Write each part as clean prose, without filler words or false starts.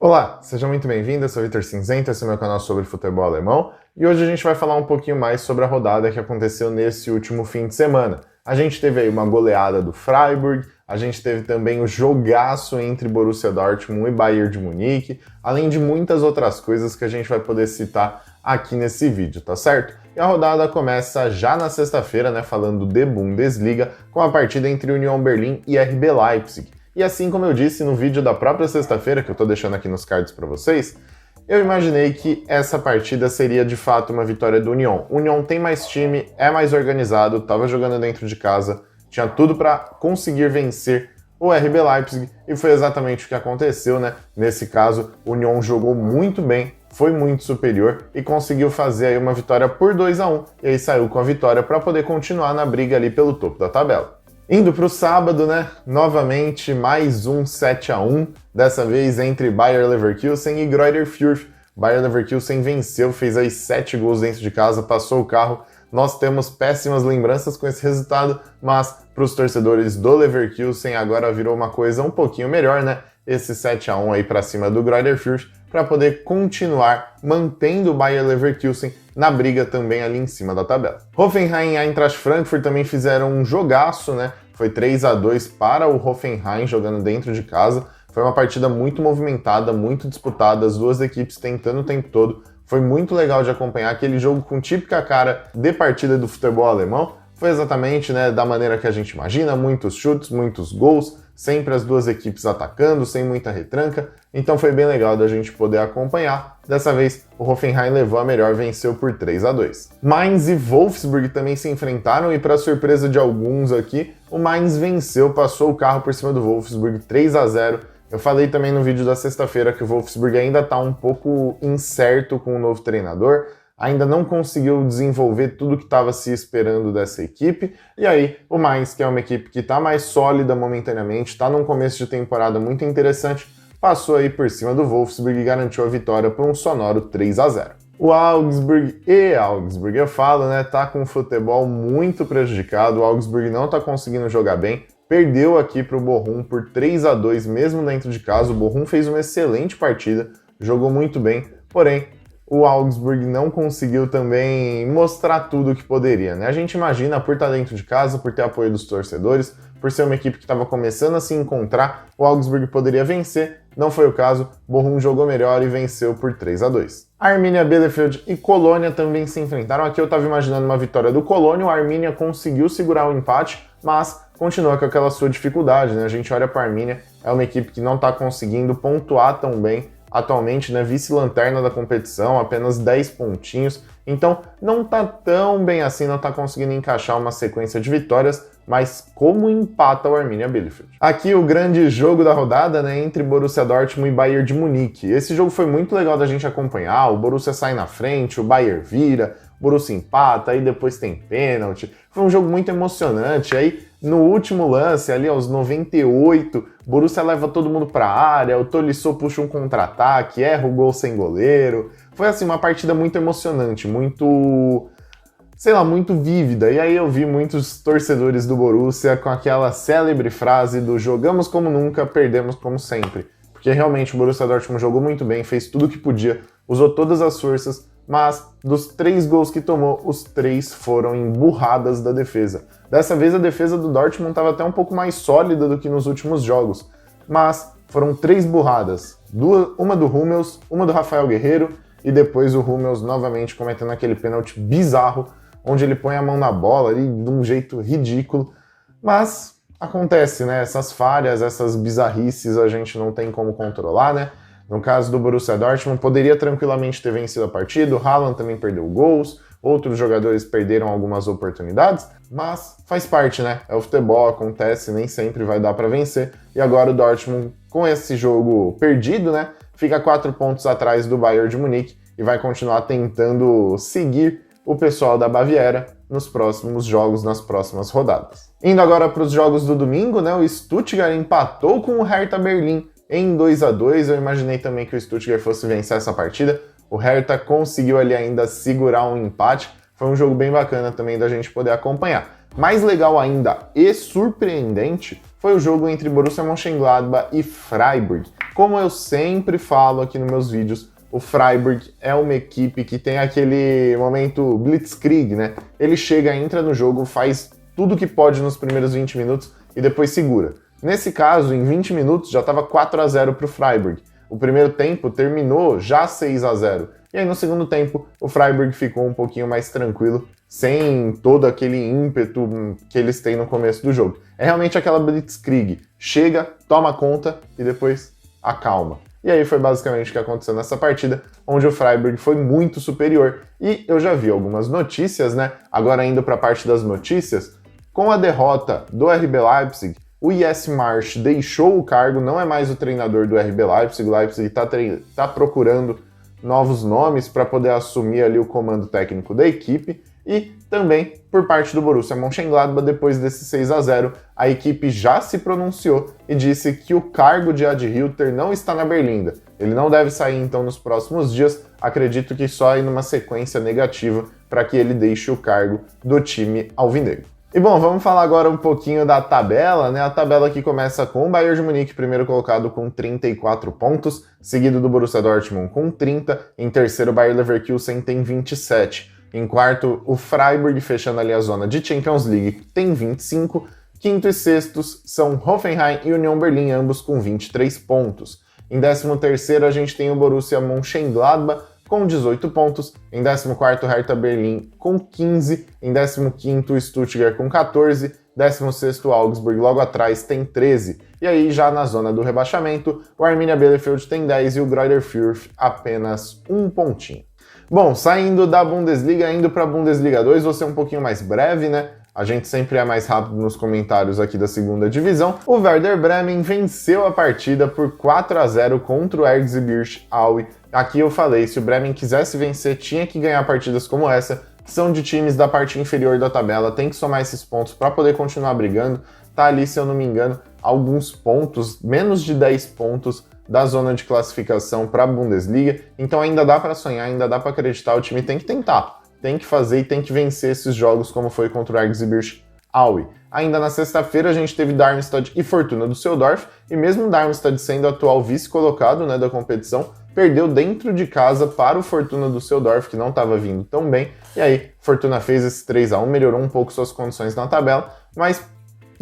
Olá, seja muito bem-vindo, eu sou Vitor Cinzento, esse é o meu canal sobre futebol alemão e hoje a gente vai falar um pouquinho mais sobre a rodada que aconteceu nesse último fim de semana. A gente teve aí uma goleada do Freiburg, a gente teve também o jogaço entre Borussia Dortmund e Bayern de Munique, além de muitas outras coisas que a gente vai poder citar aqui nesse vídeo, tá certo? E a rodada começa já na sexta-feira, né, falando de Bundesliga, com a partida entre Union Berlin e RB Leipzig. E assim como eu disse no vídeo da própria sexta-feira, que eu tô deixando aqui nos cards para vocês, eu imaginei que essa partida seria de fato uma vitória do Union. O Union tem mais time, é mais organizado, estava jogando dentro de casa, tinha tudo para conseguir vencer o RB Leipzig e foi exatamente o que aconteceu, né? Nesse caso, o Union jogou muito bem, foi muito superior e conseguiu fazer aí uma vitória por 2-1 e aí saiu com a vitória para poder continuar na briga ali pelo topo da tabela. Indo para o sábado, né? Novamente mais um 7-1, dessa vez entre Bayer Leverkusen e Greuther Fürth. Bayer Leverkusen venceu, fez aí 7 gols dentro de casa, passou o carro. Nós temos péssimas lembranças com esse resultado, mas para os torcedores do Leverkusen agora virou uma coisa um pouquinho melhor, né? Esse 7-1 aí para cima do Greuther Fürth, para poder continuar mantendo o Bayer Leverkusen na briga também ali em cima da tabela. Hoffenheim e Eintracht Frankfurt também fizeram um jogaço, né? Foi 3-2 para o Hoffenheim jogando dentro de casa. Foi uma partida muito movimentada, muito disputada, as duas equipes tentando o tempo todo. Foi muito legal de acompanhar aquele jogo com típica cara de partida do futebol alemão. Foi exatamente, né, da maneira que a gente imagina, muitos chutes, muitos gols, sempre as duas equipes atacando, sem muita retranca, então foi bem legal da gente poder acompanhar. Dessa vez, o Hoffenheim levou a melhor, venceu por 3-2. Mainz e Wolfsburg também se enfrentaram e, para surpresa de alguns aqui, o Mainz venceu, passou o carro por cima do Wolfsburg, 3-0. Eu falei também no vídeo da sexta-feira que o Wolfsburg ainda está um pouco incerto com o novo treinador, ainda não conseguiu desenvolver tudo que estava se esperando dessa equipe, e aí o Mainz, que é uma equipe que está mais sólida momentaneamente, está num começo de temporada muito interessante, passou aí por cima do Wolfsburg e garantiu a vitória por um sonoro 3-0. O Augsburg, eu falo, né, tá com o futebol muito prejudicado, o Augsburg não tá conseguindo jogar bem, perdeu aqui para o Bochum por 3-2 mesmo dentro de casa, o Bochum fez uma excelente partida, jogou muito bem, porém, o Augsburg não conseguiu também mostrar tudo o que poderia, né? A gente imagina, por estar dentro de casa, por ter apoio dos torcedores, por ser uma equipe que estava começando a se encontrar, o Augsburg poderia vencer, não foi o caso, Bochum jogou melhor e venceu por 3-2. Arminia Bielefeld e Colônia também se enfrentaram, aqui eu estava imaginando uma vitória do Colônia, o Arminia conseguiu segurar o empate, mas continua com aquela sua dificuldade, né? A gente olha para a Arminia, é uma equipe que não está conseguindo pontuar tão bem, atualmente, né, vice-lanterna da competição, apenas 10 pontinhos, então não tá tão bem assim, não tá conseguindo encaixar uma sequência de vitórias, mas como empata o Arminia Bielefeld. Aqui o grande jogo da rodada, né, entre Borussia Dortmund e Bayern de Munique. Esse jogo foi muito legal da gente acompanhar, o Borussia sai na frente, o Bayern vira, o Borussia empata, aí depois tem pênalti. Foi um jogo muito emocionante, aí no último lance, ali aos 98, Borussia leva todo mundo para a área, o Tolisso puxa um contra-ataque, erra o gol sem goleiro. Foi assim, uma partida muito emocionante, muito, sei lá, muito vívida. E aí eu vi muitos torcedores do Borussia com aquela célebre frase do jogamos como nunca, perdemos como sempre. Porque realmente o Borussia Dortmund jogou muito bem, fez tudo o que podia, usou todas as forças, mas dos 3 gols que tomou, os 3 foram emburradas da defesa. Dessa vez a defesa do Dortmund estava até um pouco mais sólida do que nos últimos jogos, mas foram 3 burradas, uma do Hummels, uma do Rafael Guerreiro e depois o Hummels novamente cometendo aquele pênalti bizarro, onde ele põe a mão na bola ali de um jeito ridículo, mas acontece, né? Essas falhas, essas bizarrices a gente não tem como controlar, né? No caso do Borussia Dortmund, poderia tranquilamente ter vencido a partida, o Haaland também perdeu gols, outros jogadores perderam algumas oportunidades, mas faz parte, né? É o futebol, acontece, nem sempre vai dar para vencer. E agora o Dortmund, com esse jogo perdido, né, fica 4 pontos atrás do Bayern de Munique e vai continuar tentando seguir o pessoal da Baviera nos próximos jogos, nas próximas rodadas. Indo agora para os jogos do domingo, né, o Stuttgart empatou com o Hertha Berlim em 2-2, eu imaginei também que o Stuttgart fosse vencer essa partida, o Hertha conseguiu ali ainda segurar um empate, foi um jogo bem bacana também da gente poder acompanhar. Mais legal ainda e surpreendente foi o jogo entre Borussia Mönchengladbach e Freiburg. Como eu sempre falo aqui nos meus vídeos, o Freiburg é uma equipe que tem aquele momento blitzkrieg, né? Ele chega, entra no jogo, faz tudo que pode nos primeiros 20 minutos e depois segura. Nesse caso, em 20 minutos, já estava 4-0 para o Freiburg. O primeiro tempo terminou já 6-0. E aí no segundo tempo, o Freiburg ficou um pouquinho mais tranquilo, sem todo aquele ímpeto que eles têm no começo do jogo. É realmente aquela blitzkrieg. Chega, toma conta e depois acalma. E aí foi basicamente o que aconteceu nessa partida, onde o Freiburg foi muito superior. E eu já vi algumas notícias, né? Agora indo para a parte das notícias, com a derrota do RB Leipzig, o Jesse Marsch deixou o cargo, não é mais o treinador do RB Leipzig. O Leipzig está procurando novos nomes para poder assumir ali o comando técnico da equipe. E também, por parte do Borussia Mönchengladbach, depois desse 6-0, a equipe já se pronunciou e disse que o cargo de Adi Hütter não está na berlinda. Ele não deve sair então nos próximos dias, acredito que só em uma sequência negativa para que ele deixe o cargo do time alvinegro. E bom, vamos falar agora um pouquinho da tabela, né? A tabela aqui começa com o Bayern de Munique, primeiro colocado com 34 pontos, seguido do Borussia Dortmund com 30, em terceiro o Bayer Leverkusen tem 27. Em quarto, o Freiburg, fechando ali a zona de Champions League, tem 25. Quinto e sextos são Hoffenheim e Union Berlin, ambos com 23 pontos. Em 13º, a gente tem o Borussia Mönchengladbach com 18 pontos. Em 14º, Hertha Berlim com 15. Em 15º, o Stuttgart com 14. 16º, Augsburg logo atrás tem 13. E aí, já na zona do rebaixamento, o Arminia Bielefeld tem 10 e o Greuther Fürth apenas um pontinho. Bom, saindo da Bundesliga, indo para a Bundesliga 2, vou ser um pouquinho mais breve, né? A gente sempre é mais rápido nos comentários aqui da segunda divisão. O Werder Bremen venceu a partida por 4-0 contra o Erzgebirge Aue. Aqui eu falei, se o Bremen quisesse vencer, tinha que ganhar partidas como essa, que são de times da parte inferior da tabela, tem que somar esses pontos para poder continuar brigando. Tá ali, se eu não me engano, alguns pontos, menos de 10 pontos da zona de classificação para a Bundesliga, então ainda dá para sonhar, ainda dá para acreditar, o time tem que tentar, tem que fazer e tem que vencer esses jogos como foi contra o Erzgebirge Aue. Ainda na sexta-feira a gente teve Darmstadt e Fortuna Düsseldorf, e mesmo Darmstadt sendo atual vice-colocado, né, da competição, perdeu dentro de casa para o Fortuna Düsseldorf, que não estava vindo tão bem, e aí Fortuna fez esse 3-1, melhorou um pouco suas condições na tabela, mas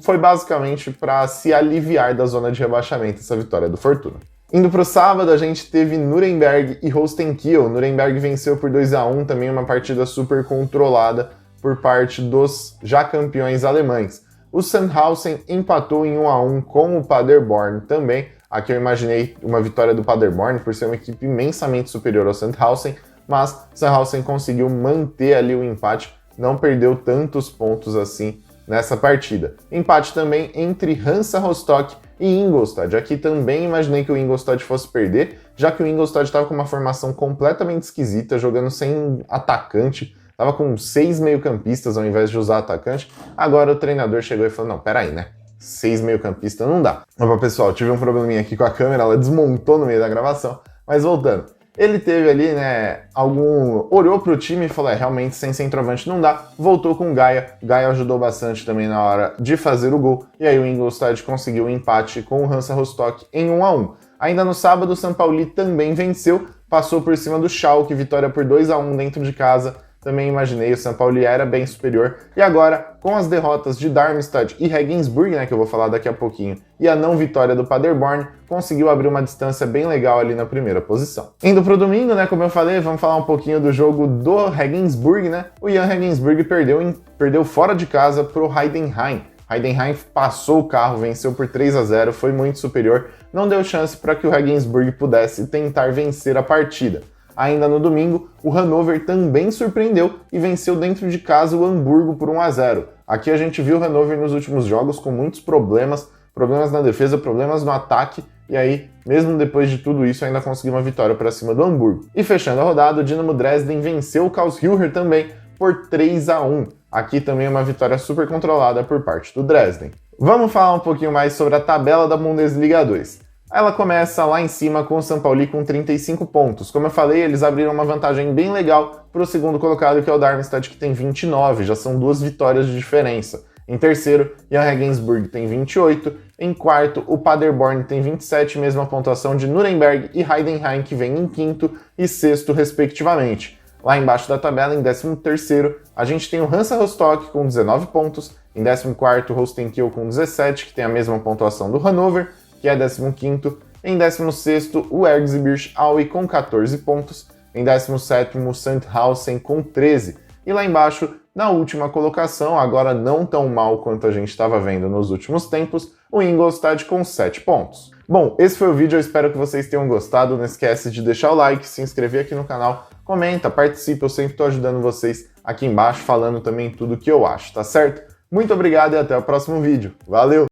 foi basicamente para se aliviar da zona de rebaixamento essa vitória do Fortuna. Indo para o sábado, a gente teve Nuremberg e Holstein Kiel. Nuremberg venceu por 2-1, também uma partida super controlada por parte dos já campeões alemães. O Sandhausen empatou em 1-1 com o Paderborn também. Aqui eu imaginei uma vitória do Paderborn por ser uma equipe imensamente superior ao Sandhausen, mas Sandhausen conseguiu manter ali o empate, não perdeu tantos pontos assim nessa partida. Empate também entre Hansa Rostock e Ingolstadt. Aqui também imaginei que o Ingolstadt fosse perder, já que o Ingolstadt estava com uma formação completamente esquisita, jogando sem atacante, estava com 6 meio-campistas ao invés de usar atacante. Agora o treinador chegou e falou, não, peraí, né? 6 meio-campistas não dá. Opa, pessoal, tive um probleminha aqui com a câmera, ela desmontou no meio da gravação, mas voltando. Ele teve ali, né, olhou pro time e falou, realmente sem centroavante não dá, voltou com o Gaia. Gaia ajudou bastante também na hora de fazer o gol, e aí o Ingolstadt conseguiu o empate com o Hansa Rostock em 1-1. Ainda no sábado, o São Paulo também venceu, passou por cima do Schalke, vitória por 2-1 dentro de casa. Também imaginei, o São Paulo era bem superior. E agora, com as derrotas de Darmstadt e Regensburg, né, que eu vou falar daqui a pouquinho, e a não vitória do Paderborn, conseguiu abrir uma distância bem legal ali na primeira posição. Indo pro domingo, né, como eu falei, vamos falar um pouquinho do jogo do Regensburg, né? O Jan Regensburg perdeu fora de casa pro Heidenheim. Heidenheim passou o carro, venceu por 3-0, foi muito superior, não deu chance para que o Regensburg pudesse tentar vencer a partida. Ainda no domingo, o Hannover também surpreendeu e venceu dentro de casa o Hamburgo por 1-0. Aqui a gente viu o Hannover nos últimos jogos com muitos problemas na defesa, problemas no ataque, e aí, mesmo depois de tudo isso, ainda conseguiu uma vitória para cima do Hamburgo. E fechando a rodada, o Dynamo Dresden venceu o Karlsruher também por 3-1. Aqui também uma vitória super controlada por parte do Dresden. Vamos falar um pouquinho mais sobre a tabela da Bundesliga 2. Ela começa lá em cima com o São Paulo com 35 pontos. Como eu falei, eles abriram uma vantagem bem legal para o segundo colocado, que é o Darmstadt, que tem 29, já são 2 vitórias de diferença. Em terceiro, Jan Regensburg tem 28. Em quarto, o Paderborn tem 27, mesma pontuação de Nuremberg e Heidenheim, que vem em quinto e sexto, respectivamente. Lá embaixo da tabela, em 13º, a gente tem o Hansa Rostock com 19 pontos. Em 14º, o Holstein Kiel com 17, que tem a mesma pontuação do Hannover, que é 15º. Em 16º, o Erzgebirge Aue com 14 pontos. Em 17º, o Sandhausen com 13. E lá embaixo, na última colocação, agora não tão mal quanto a gente estava vendo nos últimos tempos, o Ingolstadt com 7 pontos. Bom, esse foi o vídeo, eu espero que vocês tenham gostado. Não esquece de deixar o like, se inscrever aqui no canal, comenta, participa, eu sempre estou ajudando vocês aqui embaixo, falando também tudo o que eu acho, tá certo? Muito obrigado e até o próximo vídeo. Valeu!